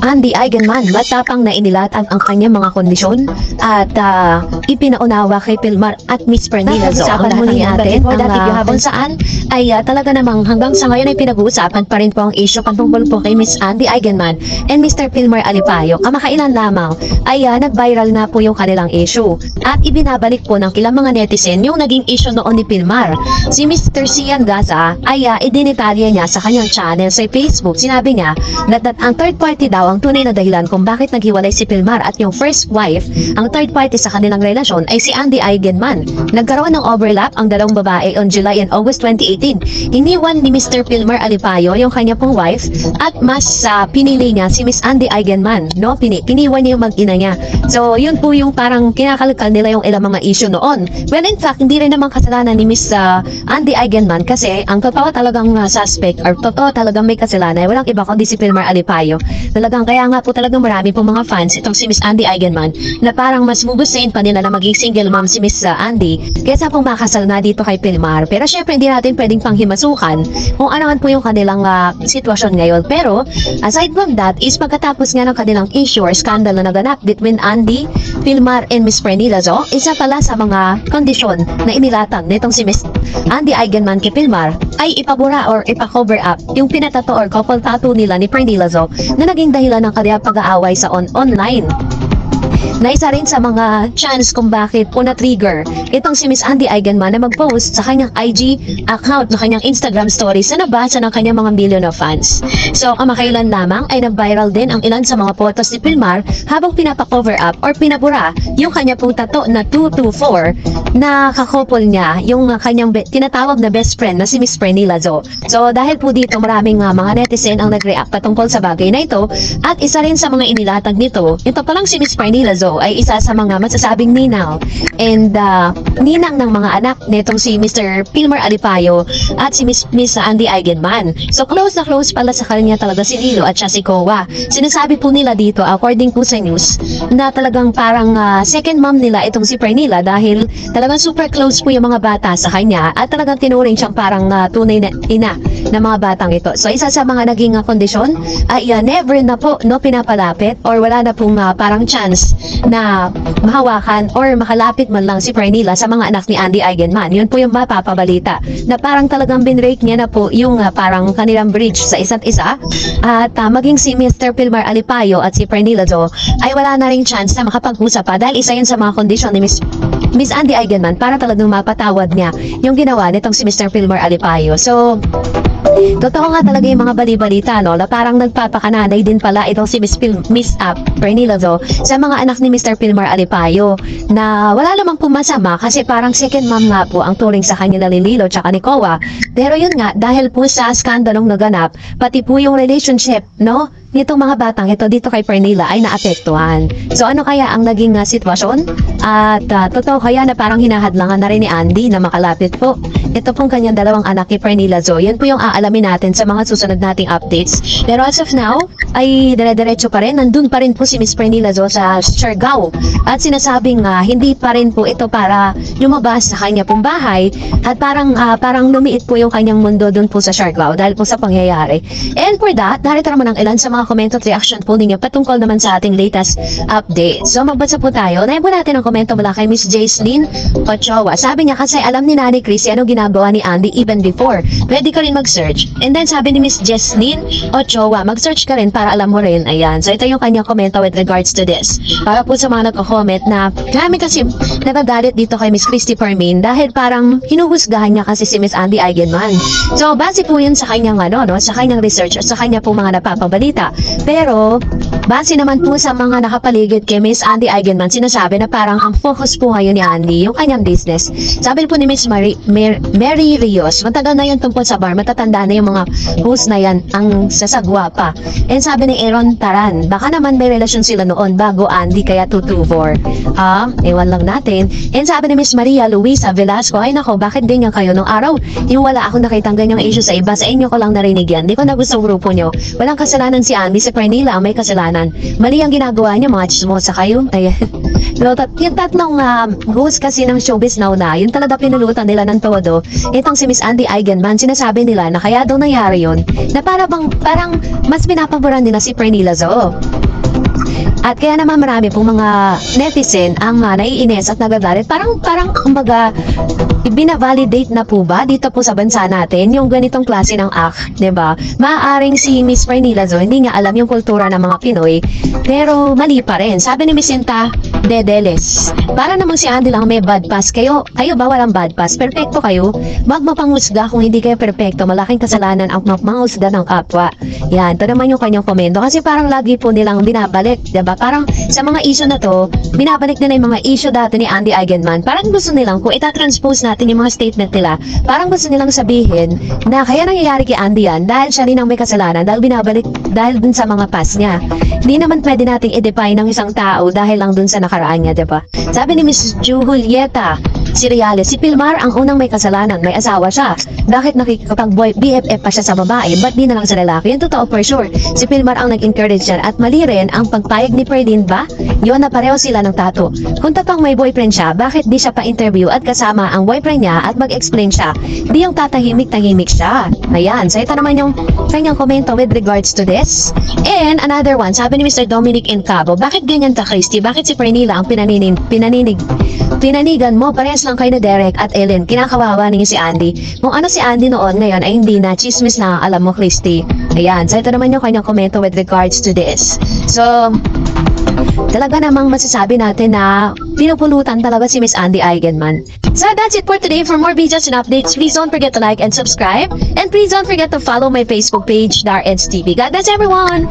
Andy Eigenman matapang na inilatag ang kanyang mga kondisyon at ipinaunawa kay Pilmar at Miss Pernilla. So, usapan muli natin kung saan ay talaga namang hanggang sa ngayon ay pinag-uusapan pa rin po ang issue patungkol po kay Miss Andy Eigenman and Mr. Pilmar Alipayo. Kamakailan lamang ay nag-viral na po yung kanilang issue at ibinabalik po ng ilang mga netizen yung naging issue noon ni Pilmar. Si Mr. Sian Gaza ay idinitalya niya sa kanyang channel sa Facebook. Sinabi niya na ang third party daw ang tunay na dahilan kung bakit naghiwalay si Pilmar at yung first wife, ang third party sa kanilang relasyon ay si Andy Eigenman. Nagkaroon ng overlap ang dalawang babae on July and August 2018. Iniwan ni Mr. Pilmar Alipayo yung kanya pong wife at mas pinili niya si Miss Andy Eigenman, no? Piniwan niya yung mag-ina niya. So, yun po yung parang kinakalkal nila yung ilang mga issue noon. Well, in fact, hindi rin naman kasalanan ni Miss Andy Eigenman kasi ang totoo talagang suspect or totoo talagang may kasalanan ay walang iba kundi si Pilmar Alipayo. Talagang kaya nga po talagang marami pong mga fans itong si Miss Andy Eigenman na parang mas mugusin pa nila na maging single mom si Miss Andy kaysa pong makasal na dito kay Pilmar. Pero syempre hindi natin pwedeng panghimasukan kung ano man po yung kanilang sitwasyon ngayon. Pero aside from that is pagkatapos nga ng kanilang issue or scandal na naganap between Andy, Pilmar and Miss Pernilla, so isa pala sa mga kondisyon na inilatag nitong si Miss Andy Eigenman kay Pilmar ay ipabura or ipa-cover up yung pinatato or couple tattoo nila ni Pernilla na naging dahilan ng kanilang pag-aaway sa online. Na isa rin sa mga chance kung bakit po na-trigger itong si Miss Andy Eigenman na mag-post sa kanyang IG account na kanyang Instagram stories na nabasa ng kanyang mga million of fans. So, kamakailan lamang ay nag-viral din ang ilan sa mga photos ni Pilmar habang pinapa-cover up or pinabura yung kanya pong tato na 224 na kakopol niya yung kanyang tinatawag na best friend na si Miss Pernilla. So, dahil po dito maraming mga netizen ang nag-react patungkol sa bagay na ito at isa rin sa mga inilatag nito, ito palang si Miss Pernilla ay isa sa mga masasabing ninang and ninang ng mga anak nitong si Mr. Pilmar Alipayo at si Miss Andy Eigenman. So close na close pala sa kanya talaga si Lilo at siya si Kowa. Sinasabi po nila dito according po sa news na talagang parang second mom nila itong si Pernilla dahil talagang super close po yung mga bata sa kanya at talagang tinuring siyang parang tunay na ina ng mga batang ito. So isa sa mga naging kondisyon ay never na po pinapalapit or wala na pong parang chance na mahawakan or makalapit man lang si Pernilla sa mga anak ni Andy Eigenman. Yun po yung mapapabalita na parang talagang binrake niya na po yung parang kanilang bridge sa isa't isa at maging si Mr. Pilmar Alipayo at si Pernilla ay wala na ring chance na makapag-usap pa dahil isa yun sa mga kondisyon ni Miss Andy Eigenman para talagang mapatawad niya yung ginawa nitong si Mr. Pilmar Alipayo. So, totoo nga talaga yung mga bali-balita, no, na parang nagpapakananay din pala itong si Miss Pernilla sa mga anak ni Mr. Pilmar Alipayo na wala namang pumasama kasi parang second mom nga po ang turing sa kanya ni Lilo tsaka ni Kowa. Pero yun nga, dahil po sa skandalong naganap, pati po yung relationship, no, nitong mga batang ito dito kay Pernilla ay naapektuhan. So ano kaya ang naging sitwasyon? At totoo kaya na parang hinahadlangan na rin ni Andy na makalapit po ito pong kanyang dalawang anak ni Pernilla. Yan po yung aalamin natin sa mga susunod nating updates. Pero as of now, ay dire-diretso pa rin. Nandun pa rin po si Miss Pernilla sa Siargao. At sinasabing hindi pa rin po ito para lumabas sa kanya pong bahay. At parang lumiit po yung kanyang mundo dun po sa Siargao dahil po sa pangyayari. And for that, narito naman ang ilan sa mga komento at reaction po ninyo patungkol naman sa ating latest update. So magbasa po tayo. Unahin po natin ang komento mula kay Miss Jacelyn Ochoa. Sabi niya kasi alam ni Nanay Chrissy ano ginagawa ni Andy even before. Pwede ka rin mag-search. And then sabi ni Miss Jacelyn Ochoa, mag-search ka rin para alam mo rin. Ayan. So ito yung kanyang komento with regards to this. Para po sa mga nagko-comment na kami kasi nagagalit dito kay Miss Christy Permin dahil parang hinuhusgahan niya kasi si Miss Andy Eigenman. So base po yun sa kanyang sa kanyang research at sa kanya po mga napapabalita. Pero base naman po sa mga nakapaligid kay Miss Andy Eigenman, sinasabi na parang ang focus po ngayon ni Andy yung kanyang business. Sabi po ni Miss Mary Rios, matagal na yun tungkol sa bar, matatanda na yung mga host na yan ang sasagwa pa. And sabi ni Aaron Taran, baka naman may relasyon sila noon bago Andy kaya 224. Ewan lang natin. And sabi ni Miss Maria Luisa Velasco, ay nako, bakit ganyan kayo nung araw? Yung wala akong nakitang ganyang issue sa iba, sa inyo ko lang narinig yan. Di ko na gusto ang grupo nyo. Walang kasalanan si Andy, si Pernilla ang may kasalanan. Mali ang ginagawa niya, mga chismosa kayo. Ayan. Yung tatlong host kasi ng showbiz now na, yun talaga pinulutan nila ng todo. Itong si Miss Andy Eigenman, sinasabi nila na kaya daw nangyari yun, na parang mas pinapaboran nila si Pernilla Zo. At kaya naman marami pong mga netizen ang naiinis at nagagalit. Parang kumbaga, binavalidate na po ba dito po sa bansa natin yung ganitong klase ng act, 'di ba? Maaaring si Miss Pernilla Zo hindi niya alam yung kultura ng mga Pinoy, pero mali pa rin. Sabi ni Miss Sinta Dedeles, para namang si Andy lang may bad pass. Kayo ba walang bad pass? Perfecto kayo? Wag mapanghusga kung hindi kayo perfecto. Malaking kasalanan ang manghusga ng kapwa. Yan, ito naman yung kanyang komento. Kasi parang lagi po nilang binabalik, 'di ba? Parang sa mga issue na to, binabalik nila yung mga issue dati ni Andy Eigenman. Parang gusto nilang, kung itatranspose natin yung mga statement nila, parang gusto nilang sabihin na kaya nangyayari kay Andy yan dahil siya rin ang may kasalanan, dahil binabalik dahil dun sa mga past niya. Hindi naman pwede nating i-define ng isang tao dahil lang dun sa nakaraan niya, 'di ba? Sabi ni Miss Julieta Siriales, si Pilmar ang unang may kasalanan, may asawa siya. Bakit BFF pa siya sa babae, ba't di na lang sa lalaki? Yung totoo for sure. Si Pilmar ang nag-encourage yan at mali rin ang pagpayag ni Perlin ba? Yun na pareho sila ng tato. Kung totoong may boyfriend siya, bakit di siya pa-interview at kasama ang boyfriend niya at mag-explain siya? Di yung tatahimik-tahimik siya. Ayan, so ito naman yung kanyang komento with regards to this. And another one, sabi ni Mr. Dominic Incabo, bakit ganyan ka, Christy? Bakit si Pernilla ang pinanigan mo? Parehas lang kayo na Derek at Ellen. Kinakawawa niyo si Andy. Kung ano si Andy noon, ngayon ay hindi na. Chismis na alam mo, Christy. Ayan, so ito naman yung kanyang komento with regards to this. So, talaga namang masasabi natin na pinupulutan talaga si Miss Andy Eigenman. So that's it for today. For more videos and updates, please don't forget to like and subscribe. And please don't forget to follow my Facebook page, Dar Eds TV. God bless everyone!